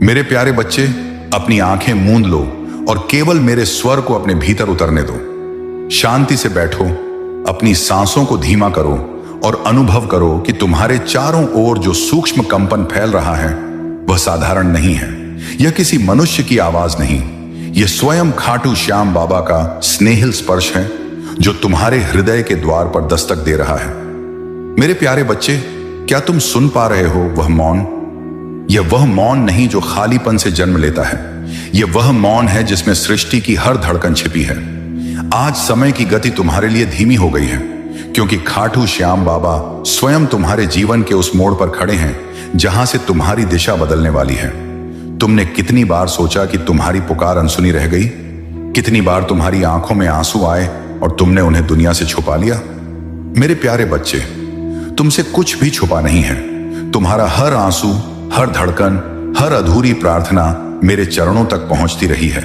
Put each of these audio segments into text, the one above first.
मेरे प्यारे बच्चे, अपनी आंखें मूंद लो और केवल मेरे स्वर को अपने भीतर उतरने दो। शांति से बैठो, अपनी सांसों को धीमा करो और अनुभव करो कि तुम्हारे चारों ओर जो सूक्ष्म कंपन फैल रहा है वह साधारण नहीं है। यह किसी मनुष्य की आवाज नहीं, यह स्वयं खाटू श्याम बाबा का स्नेहिल स्पर्श है जो तुम्हारे हृदय के द्वार पर दस्तक दे रहा है। मेरे प्यारे बच्चे, क्या तुम सुन पा रहे हो वह मौन? यह वह मौन नहीं जो खालीपन से जन्म लेता है, यह वह मौन है जिसमें सृष्टि की हर धड़कन छिपी है। आज समय की गति तुम्हारे लिए धीमी हो गई है क्योंकि खाटू श्याम बाबा स्वयं तुम्हारे जीवन के उस मोड़ पर खड़े हैं जहां से तुम्हारी दिशा बदलने वाली है। तुमने कितनी बार सोचा कि तुम्हारी पुकार अनसुनी रह गई? कितनी बार तुम्हारी आंखों में आंसू आए और तुमने उन्हें दुनिया से छुपा लिया? मेरे प्यारे बच्चे, तुमसे कुछ भी छुपा नहीं है। तुम्हारा हर आंसू, हर धड़कन, हर अधूरी प्रार्थना मेरे चरणों तक पहुंचती रही है।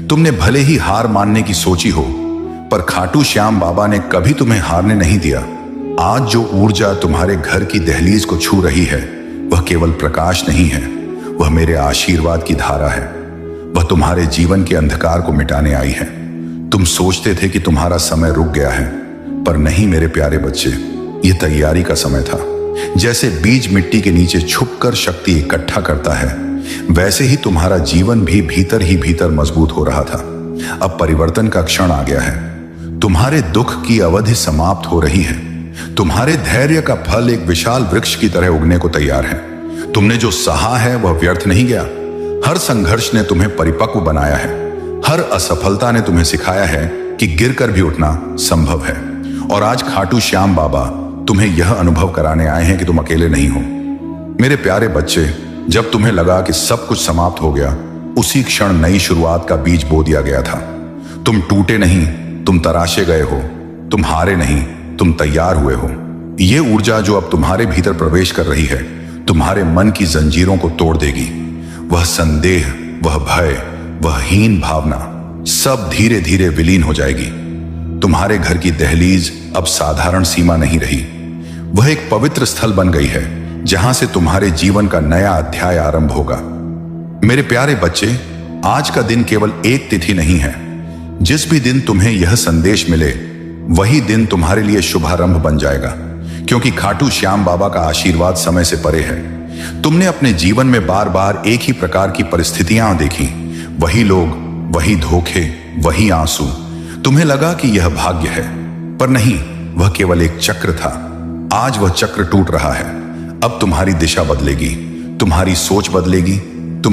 तुमने भले ही हार मानने की सोची हो, पर खाटू श्याम बाबा ने कभी तुम्हें हारने नहीं दिया। आज जो ऊर्जा तुम्हारे घर की दहलीज को छू रही है वह केवल प्रकाश नहीं है, वह मेरे आशीर्वाद की धारा है। वह तुम्हारे जीवन के अंधकार को मिटाने आई है। तुम सोचते थे कि तुम्हारा समय रुक गया है, पर नहीं मेरे प्यारे बच्चे, यह तैयारी का समय था। जैसे बीज मिट्टी के नीचे छुपकर शक्ति इकट्ठा करता है, वैसे ही तुम्हारा जीवन भी भीतर ही भीतर मजबूत हो रहा था। अब परिवर्तन का क्षण आ गया है। तुम्हारे दुख की अवधि समाप्त हो रही है। तुम्हारे धैर्य का फल एक विशाल वृक्ष की तरह उगने को तैयार है। तुमने जो सहा है वह व्यर्थ नहीं गया। हर संघर्ष ने तुम्हें परिपक्व बनाया है। हर असफलता ने तुम्हें सिखाया है कि गिरकर भी उठना संभव है। और आज खाटू श्याम बाबा तुम्हें यह अनुभव कराने आए हैं कि तुम अकेले नहीं हो। मेरे प्यारे बच्चे, जब तुम्हें लगा कि सब कुछ समाप्त हो गया, उसी क्षण नई शुरुआत का बीज बो दिया गया था। तुम टूटे नहीं, तुम तराशे गए हो। तुम हारे नहीं, तुम तैयार हुए हो। ये ऊर्जा जो अब तुम्हारे भीतर प्रवेश कर रही है, तुम्हारे मन की जंजीरों को तोड़ देगी। वह संदेह, वह भय, वह हीन भावना सब धीरे धीरे विलीन हो जाएगी। तुम्हारे घर की दहलीज अब साधारण सीमा नहीं रही, वह एक पवित्र स्थल बन गई है जहां से तुम्हारे जीवन का नया अध्याय आरंभ होगा। मेरे प्यारे बच्चे, आज का दिन केवल एक तिथि नहीं है। जिस भी दिन तुम्हें यह संदेश मिले, वही दिन तुम्हारे लिए शुभारंभ बन जाएगा, क्योंकि खाटू श्याम बाबा का आशीर्वाद समय से परे है। तुमने अपने जीवन में बार बार एक ही प्रकार की परिस्थितियां देखी, वही लोग, वही धोखे, वही आंसू। तुम्हें लगा कि यह भाग्य है, पर नहीं, वह केवल एक चक्र था। आज वह चक्र टूट रहा है। अब तुम्हारी दिशा बदलेगी, तुम्हारी सोच बदलेगी,